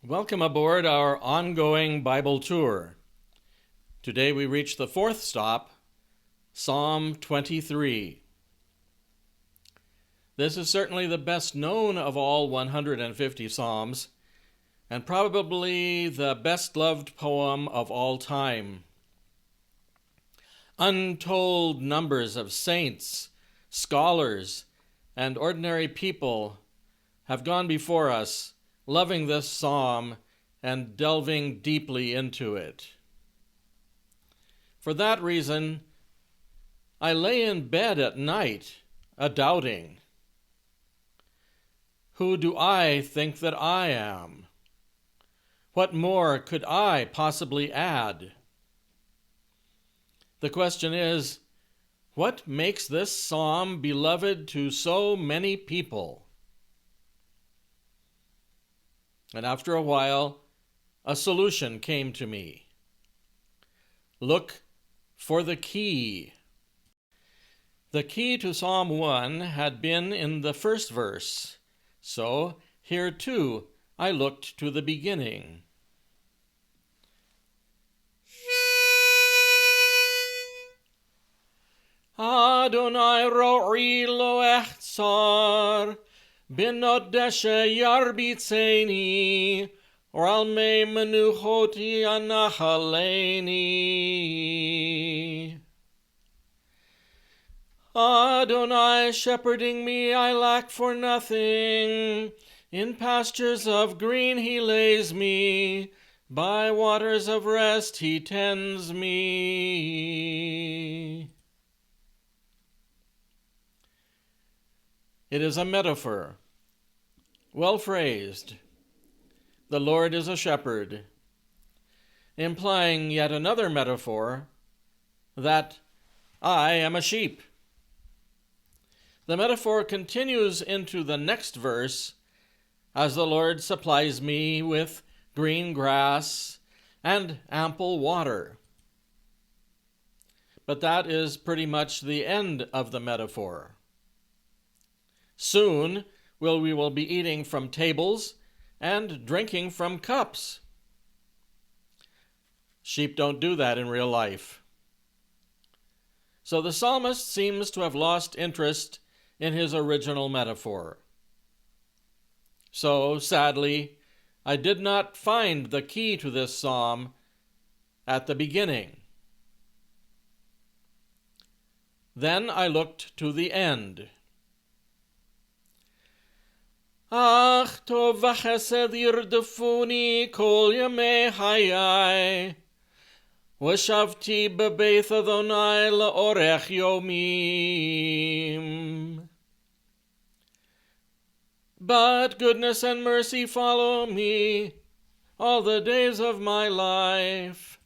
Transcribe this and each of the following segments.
Welcome aboard our ongoing Bible tour. Today we reach the fourth stop, Psalm 23. This is certainly the best known of all 150 Psalms, and probably the best loved poem of all time. Untold numbers of saints, scholars, and ordinary people have gone before us, loving this psalm and delving deeply into it. For that reason, I lay in bed at night, a-doubting. Who do I think that I am? What more could I possibly add? The question is, what makes this psalm beloved to so many people? And after a while, a solution came to me. Look for the key. The key to Psalm 1 had been in the first verse, so here too I looked to the beginning. Adonai ro'i lo echtzar, Binot deshe yarbitzeni, Ralmei menuchoti anachaleni. Adonai shepherding me, I lack for nothing. In pastures of green he lays me, by waters of rest he tends me. It is a metaphor, well phrased. The Lord is a shepherd, implying yet another metaphor, that I am a sheep. The metaphor continues into the next verse, as the Lord supplies me with green grass and ample water. But that is pretty much the end of the metaphor. Soon we will be eating from tables and drinking from cups. Sheep don't do that in real life. So the psalmist seems to have lost interest in his original metaphor. So, sadly, I did not find the key to this psalm at the beginning. Then I looked to the end. Ach, tov v'chesed yirdefuni kol yemei hayai, v'shavti bebeit Adonai le'orech yomim. But goodness and mercy follow me all the days of my life.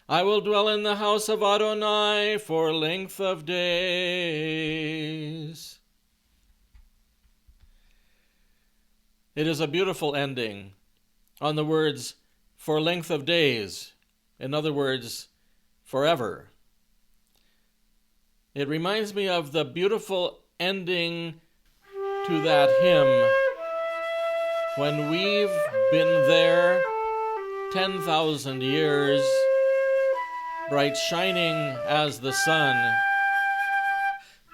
I will dwell in the house of Adonai for length of days. It is a beautiful ending on the words, for length of days, in other words, forever. It reminds me of the beautiful ending to that hymn, when we've been there 10,000 years, bright shining as the sun.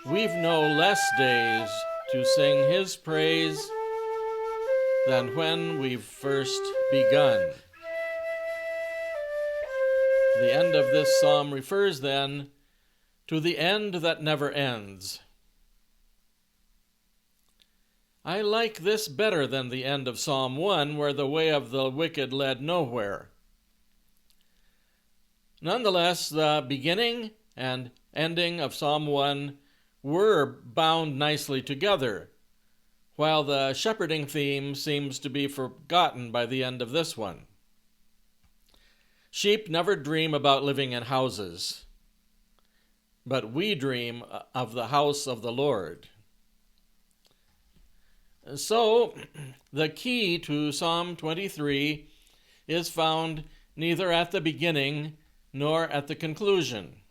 We've no less days to sing his praise than when we've first begun. The end of this psalm refers then to the end that never ends. I like this better than the end of Psalm 1, where the way of the wicked led nowhere. Nonetheless, the beginning and ending of Psalm 1 were bound nicely together, while the shepherding theme seems to be forgotten by the end of this one. Sheep never dream about living in houses, but we dream of the house of the Lord. So, the key to Psalm 23 is found neither at the beginning nor at the conclusion.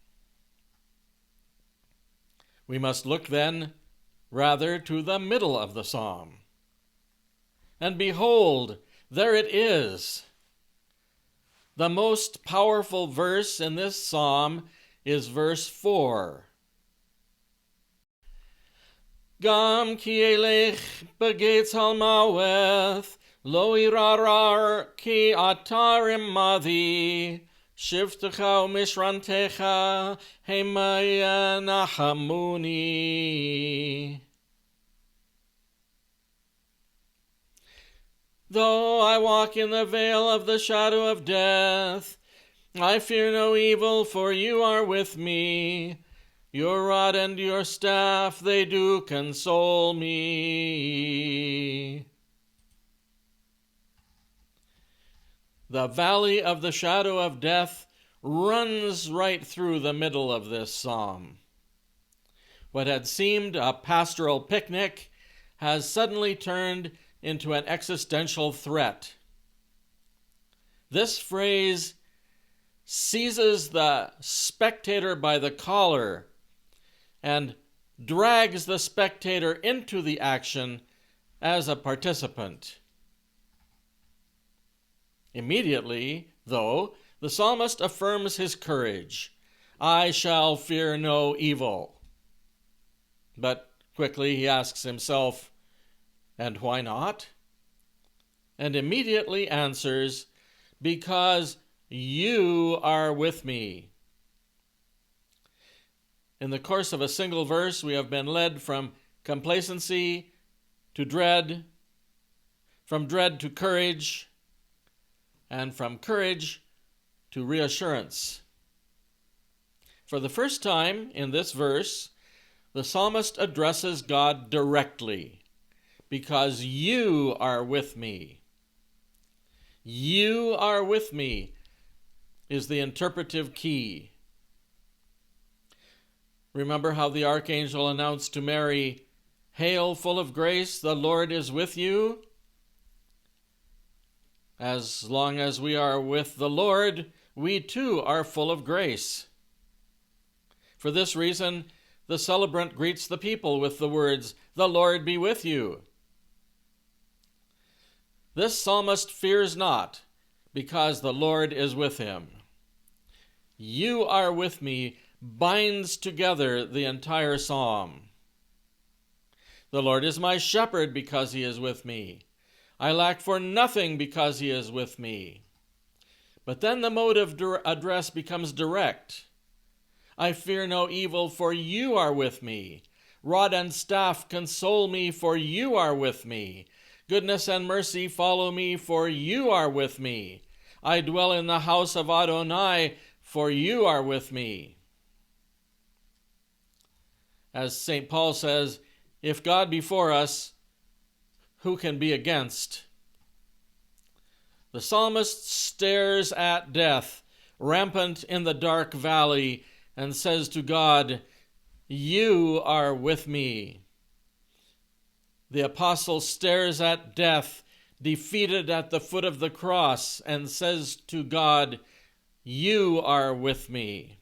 We must look then rather to the middle of the psalm. And behold, there it is. The most powerful verse in this psalm is verse 4. Gam ki elech begetz al maweth, lo irarar ki atar imadi, shivtecha umishrantecha hemaya nachamuni. Though I walk in the vale of the shadow of death, I fear no evil, for you are with me. Your rod and your staff, they do console me. The valley of the shadow of death runs right through the middle of this psalm. What had seemed a pastoral picnic has suddenly turned into an existential threat. This phrase seizes the spectator by the collar and drags the spectator into the action as a participant. Immediately, though, the psalmist affirms his courage. I shall fear no evil. But quickly he asks himself, and why not? And immediately answers, because you are with me. In the course of a single verse, we have been led from complacency to dread, from dread to courage, and from courage to reassurance. For the first time in this verse, the psalmist addresses God directly, because you are with me. You are with me is the interpretive key. Remember how the archangel announced to Mary, "Hail, full of grace, the Lord is with you"? As long as we are with the Lord, we too are full of grace. For this reason, the celebrant greets the people with the words, "The Lord be with you." This psalmist fears not, because the Lord is with him. You are with me binds together the entire psalm. The Lord is my shepherd because he is with me. I lack for nothing because he is with me. But then the mode of address becomes direct. I fear no evil, for you are with me. Rod and staff console me, for you are with me. Goodness and mercy follow me, for you are with me. I dwell in the house of Adonai, for you are with me. As St. Paul says, if God be for us, who can be against? The psalmist stares at death, rampant in the dark valley, and says to God, you are with me. The apostle stares at death, defeated at the foot of the cross, and says to God, you are with me.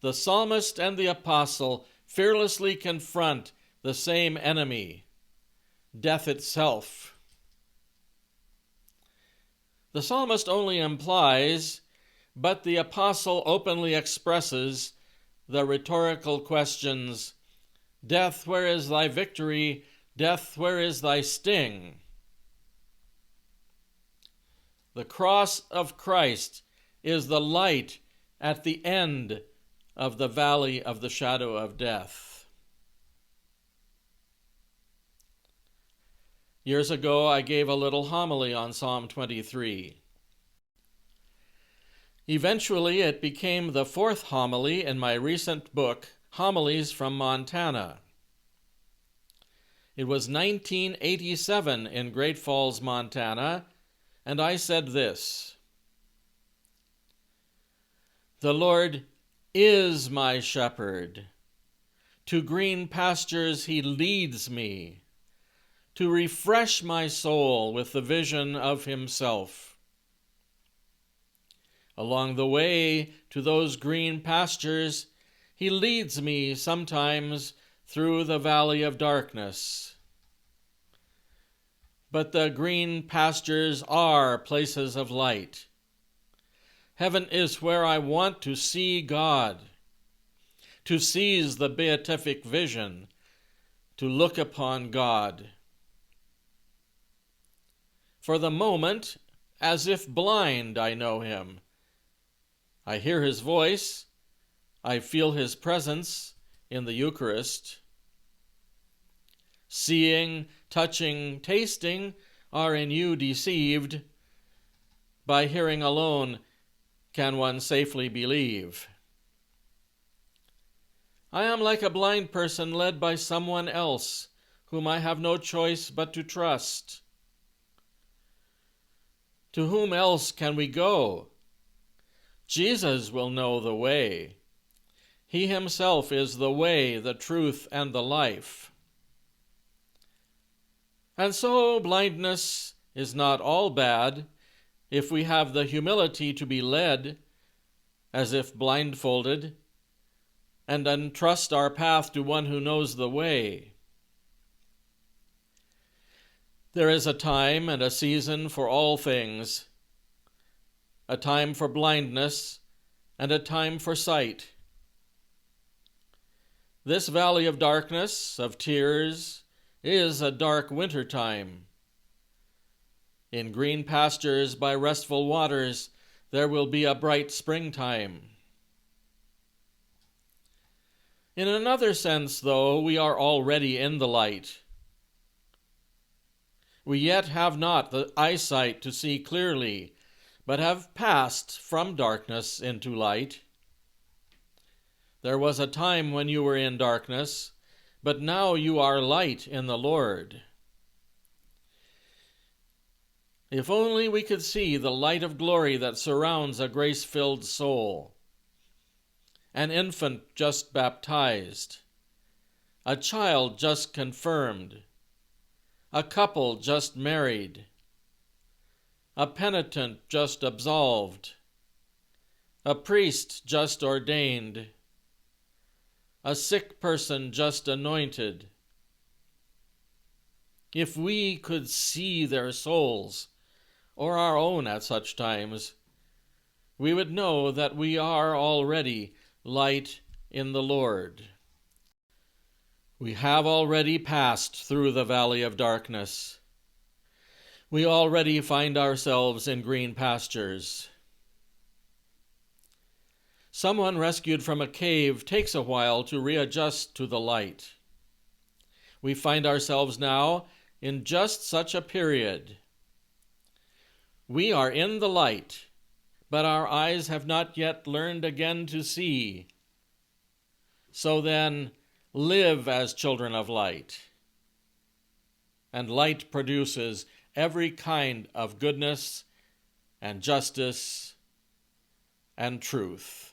The psalmist and the apostle fearlessly confront the same enemy, death itself. The psalmist only implies, but the apostle openly expresses, the rhetorical questions, death, where is thy victory? Death, where is thy sting? The cross of Christ is the light at the end of the valley of the shadow of death. Years ago, I gave a little homily on Psalm 23. Eventually, it became the fourth homily in my recent book, Homilies from Montana. It was 1987 in Great Falls, Montana, and I said this: the Lord is my shepherd. To green pastures he leads me, to refresh my soul with the vision of himself. Along the way to those green pastures, he leads me sometimes through the valley of darkness. but the green pastures are places of light. Heaven is where I want to see God, to seize the beatific vision, to look upon God. For the moment, as if blind, I know him. I hear his voice, I feel his presence in the Eucharist. Seeing, touching, tasting are in you deceived. By hearing alone can one safely believe. I am like a blind person led by someone else, whom I have no choice but to trust. To whom else can we go? Jesus will know the way. He himself is the way, the truth, and the life. And so blindness is not all bad if we have the humility to be led, as if blindfolded, and entrust our path to one who knows the way. There is a time and a season for all things, a time for blindness and a time for sight. This valley of darkness, of tears, is a dark winter time. In green pastures by restful waters, there will be a bright springtime. In another sense, though, we are already in the light. We yet have not the eyesight to see clearly, but have passed from darkness into light. There was a time when you were in darkness, but now you are light in the Lord. If only we could see the light of glory that surrounds a grace-filled soul. An infant just baptized, a child just confirmed, a couple just married, a penitent just absolved, a priest just ordained, a sick person just anointed. If we could see their souls, or our own at such times, we would know that we are already light in the Lord. We have already passed through the valley of darkness. We already find ourselves in green pastures. Someone rescued from a cave takes a while to readjust to the light. We find ourselves now in just such a period. We are in the light, but our eyes have not yet learned again to see. So then, live as children of light. And light produces every kind of goodness and justice and truth.